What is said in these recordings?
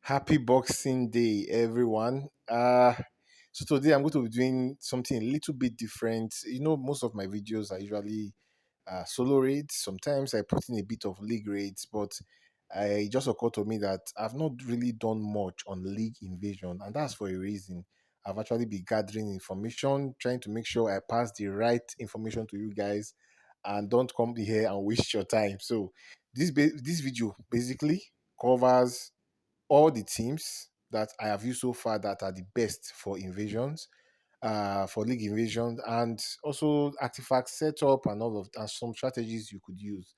Happy Boxing Day, everyone. So today I'm going to be doing something a little bit different. Most of my videos are usually solo raids. Sometimes I put in a bit of league raids, but I just occurred to me that I've not really done much on league invasion, and that's for a reason. I've actually been gathering information, trying to make sure I pass the right information to you guys, and don't come here and waste your time. So this video basically covers all the teams that I have used so far that are the best for invasions, for league invasions, and also artifact setup and all of and some strategies you could use,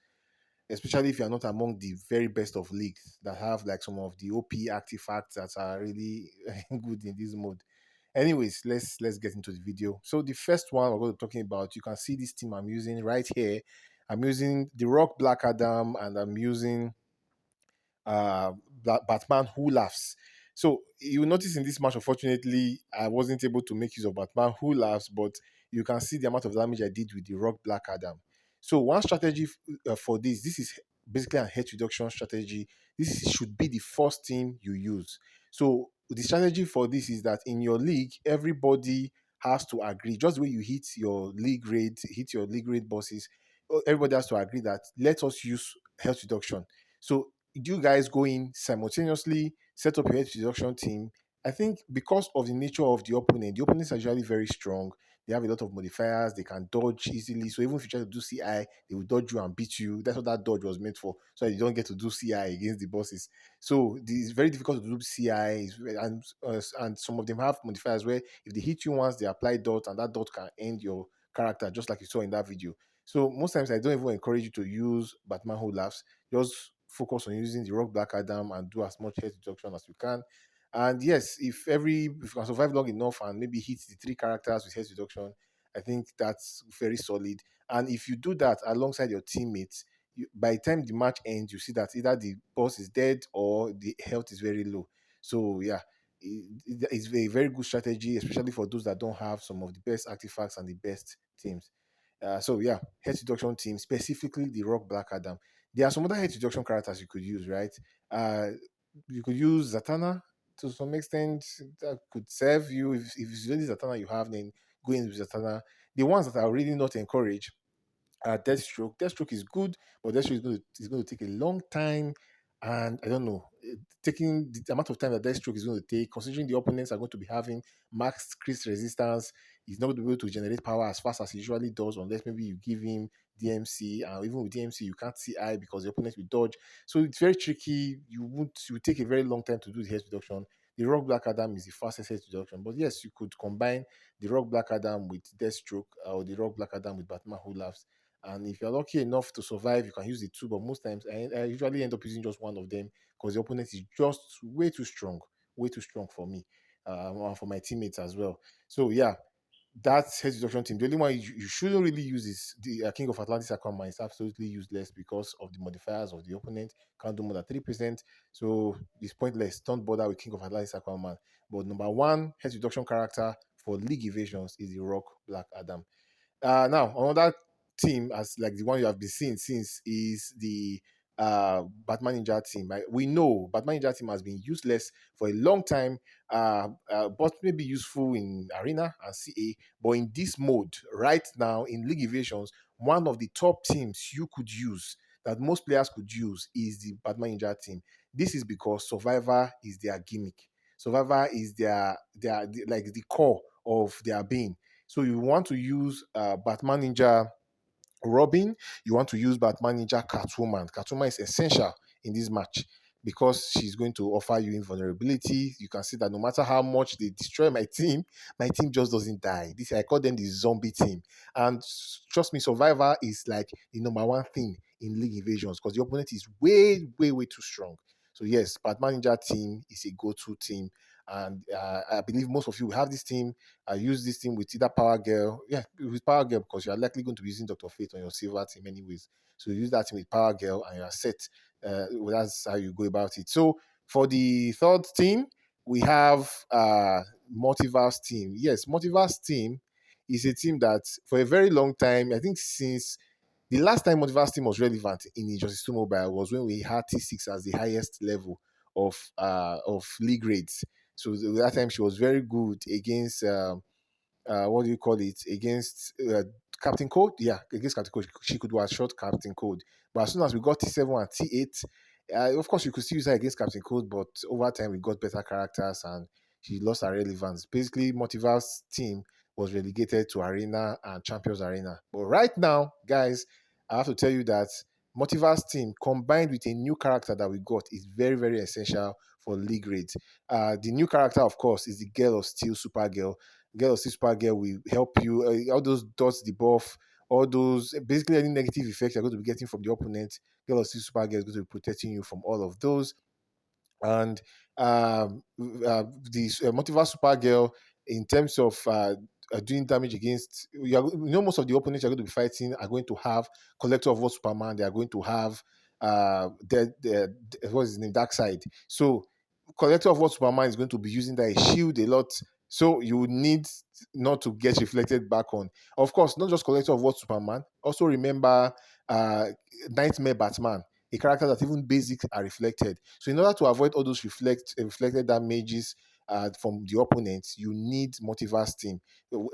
especially if you're not among the very best of leagues that have like some of the OP artifacts that are really good in this mode. Anyways, let's get into the video. So the first one we're going to be talking about, you can see this team I'm using right here. I'm using the Rock Black Adam and I'm using Batman Who Laughs. So you notice in this match, unfortunately, I wasn't able to make use of Batman Who Laughs, but you can see the amount of damage I did with the Rock Black Adam. So one strategy for this is basically a health reduction strategy. This should be the first thing you use. So the strategy for this is that in your league, everybody has to agree. Just the way you hit your league raid bosses, everybody has to agree that let us use health reduction. So you guys go in simultaneously, set up your health reduction team. I think because of the nature of the opponents are usually very strong. They have a lot of modifiers. They can dodge easily. So even if you try to do CI, they will dodge you and beat you. That's what that dodge was meant for. So you don't get to do CI against the bosses. So it's very difficult to do CI, and some of them have modifiers where if they hit you once, they apply dot, and that dot can end your character, just like you saw in that video. So most times I don't even encourage you to use Batman Who Laughs. Just focus on using the Rock Black Adam and do as much health reduction as you can. And yes, if you can survive long enough and maybe hit the three characters with health reduction, I think that's very solid. And if you do that alongside your teammates, by the time the match ends, you see that either the boss is dead or the health is very low. So yeah, it's a very good strategy, especially for those that don't have some of the best artifacts and the best teams. So yeah, head reduction team, specifically the Rock Black Adam. There are some other head reduction characters you could use, right? Uh, you could use Zatanna to some extent. That could serve you if it's really Zatanna you have, then go in with Zatanna. The ones that are really not encouraged, Deathstroke. Deathstroke is good, but Deathstroke is going to take a long time. And I don't know, taking the amount of time that Deathstroke is going to take, considering the opponents are going to be having max crit resistance, he's not going to be able to generate power as fast as he usually does, unless maybe you give him DMC. And even with DMC, you can't CI because the opponent will dodge. So it's very tricky. You would take a very long time to do the health reduction. The Rock Black Adam is the fastest health reduction. But yes, you could combine the Rock Black Adam with Deathstroke or the Rock Black Adam with Batman Who Laughs, and if you're lucky enough to survive, you can use the two. But most times, I usually end up using just one of them because the opponent is just way too strong for me, and for my teammates as well. So yeah, that's head reduction team. The only one you shouldn't really use is the King of Atlantis Aquaman. It's absolutely useless because of the modifiers of the opponent. Can't do more than 3%. So it's pointless. Don't bother with King of Atlantis Aquaman. But number one head reduction character for League Evasions is the Rock Black Adam. Now, another team, as like the one you have been seeing since, is the Batman Ninja team. Right? We know Batman Ninja team has been useless for a long time, but maybe useful in Arena and CA. But in this mode, right now in League Evasions, one of the top teams you could use, that most players could use, is the Batman Ninja team. This is because Survivor is their gimmick. Survivor is their like the core of their being. So you want to use Batman Ninja Robin, you want to use Batman Ninja Catwoman. Catwoman is essential in this match because she's going to offer you invulnerability. You can see that no matter how much they destroy my team just doesn't die. This I call them the zombie team. And trust me, Survivor is like the number one thing in League Invasions because the opponent is way, way, way too strong. So yes, Batman Ninja team is a go-to team, and I believe most of you will have this team. I use this team with either Power Girl, yeah, with Power Girl because you are likely going to be using Dr. Fate on your silver team anyways. So you use that team with Power Girl and you are set. Well, that's how you go about it. So for the third team, we have Multiverse team. Yes, Multiverse team is a team that for a very long time, I think since the last time Multiverse team was relevant in Injustice 2 Mobile was when we had T6 as the highest level of league rates. So that time she was very good against what do you call it, against Captain Code. Yeah, against Captain Code, she could one shot Captain Code. But as soon as we got T7 and T8, of course you could still use her against Captain Code, but over time we got better characters and she lost her relevance. Basically, Motiva's team was relegated to Arena and Champions Arena. But right now, guys, I have to tell you that Motiva's team combined with a new character that we got is very, very essential for league rates. The new character, of course, is the Girl of Steel Supergirl. Girl of Steel Supergirl will help you. All those dots, the buff, all those basically any negative effects you're going to be getting from the opponent. Girl of Steel Supergirl is going to be protecting you from all of those. And the Multiverse Supergirl, in terms of doing damage against, most of the opponents you're going to be fighting are going to have Collector of What Superman. They are going to have what is his name, Dark Side. So Collector of What Superman is going to be using that shield a lot. So you need not to get reflected back on. Of course, not just Collector of What Superman. Also remember uh, Nightmare Batman, a character that even basics are reflected. So in order to avoid all those reflected damages from the opponents, you need Multiverse team,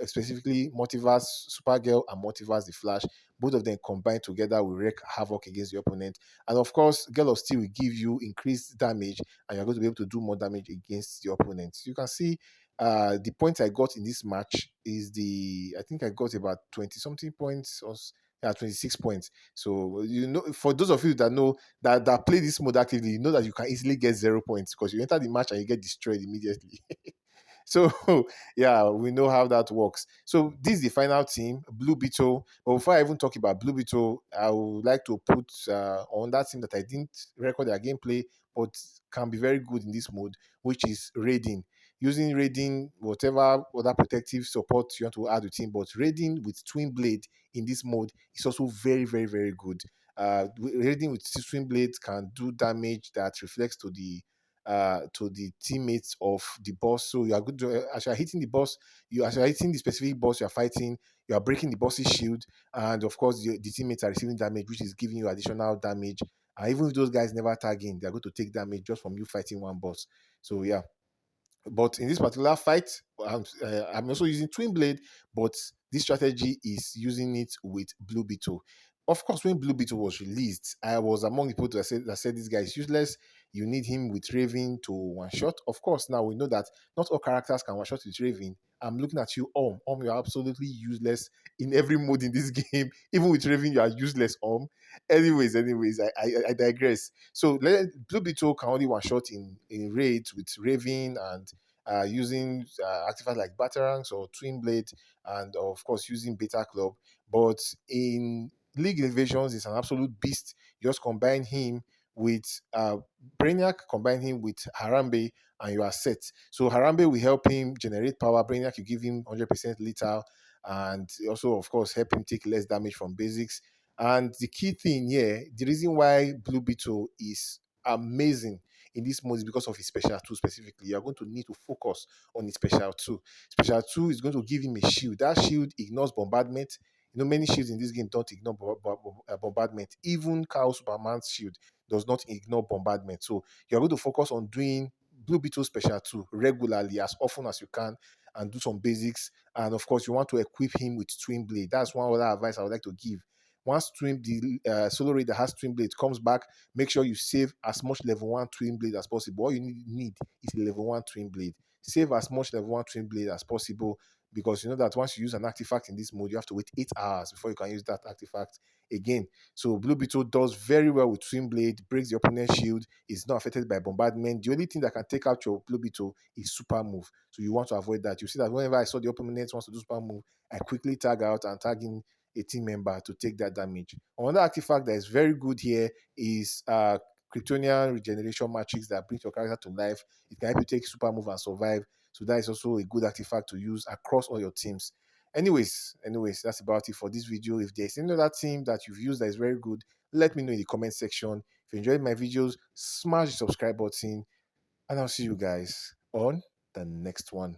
specifically Multiverse Supergirl and Multiverse the Flash. Both of them combined together will wreak havoc against the opponent. And of course, Girl of Steel will give you increased damage, and you're going to be able to do more damage against the opponent. You can see the points I got in this match is I think I got about 20 something points, or 26 points. So for those of you that know that play this mode actively, you know that you can easily get 0 points because you enter the match and you get destroyed immediately. So yeah, we know how that works. So this is the final team, Blue Beetle. But before I even talk about Blue Beetle, I would like to put on that team that I didn't record their gameplay, but can be very good in this mode, which is raiding. Using raiding, whatever other protective support you want to add to team, but raiding with twin blade in this mode is also very, very, very good. Raiding with twin blade can do damage that reflects to the teammates of the boss. So you are good to, as you are hitting the boss, as you are hitting the specific boss you are fighting, you are breaking the boss's shield, and of course the teammates are receiving damage, which is giving you additional damage. And even if those guys never tag in, they are going to take damage just from you fighting one boss. So yeah, but in this particular fight, I'm also using Twin Blade, but this strategy is using it with Blue Beetle. Of course, when Blue Beetle was released, I was among the people that said this guy is useless. You need him with Raven to one shot. Of course, now we know that not all characters can one shot with Raven. I'm looking at you, you're absolutely useless in every mode in this game. Even with Raven, you are useless, Anyways, I digress. So Blue Beetle can only one shot in raids with Raven and using artifacts like Batarangs or Twin Blade, and of course using Beta Club. But in League Invasions, it's an absolute beast. You just combine him with Brainiac, combine him with Harambe, and you are set. So Harambe will help him generate power. Brainiac, you give him 100% lethal, and also, of course, help him take less damage from basics. And the key thing here, the reason why Blue Beetle is amazing in this mode is because of his special 2 specifically. You're going to need to focus on his special 2. Special 2 is going to give him a shield. That shield ignores bombardment. Many shields in this game don't ignore bombardment. Even Chaos Superman's shield does not ignore bombardment. So you're going to focus on doing Blue Beetle Special 2 regularly, as often as you can, and do some basics. And of course, you want to equip him with Twin Blade. That's one other advice I would like to give. Once the solo raid that has Twin Blade comes back, make sure you save as much level 1 Twin Blade as possible. All you need is a level 1 Twin Blade. Save as much level 1 Twin Blade as possible, because you know that once you use an artifact in this mode, you have to wait 8 hours before you can use that artifact again. So Blue Beetle does very well with Twin Blade, breaks the opponent's shield, is not affected by bombardment. The only thing that can take out your Blue Beetle is super move. So you want to avoid that. You see that whenever I saw the opponent wants to do super move, I quickly tag out and tag in a team member to take that damage. Another artifact that is very good here is Kryptonian regeneration matrix that brings your character to life. It can help you take super move and survive. So that is also a good artifact to use across all your teams. Anyways, that's about it for this video. If there's any other team that you've used that is very good, let me know in the comment section. If you enjoyed my videos, smash the subscribe button, and I'll see you guys on the next one.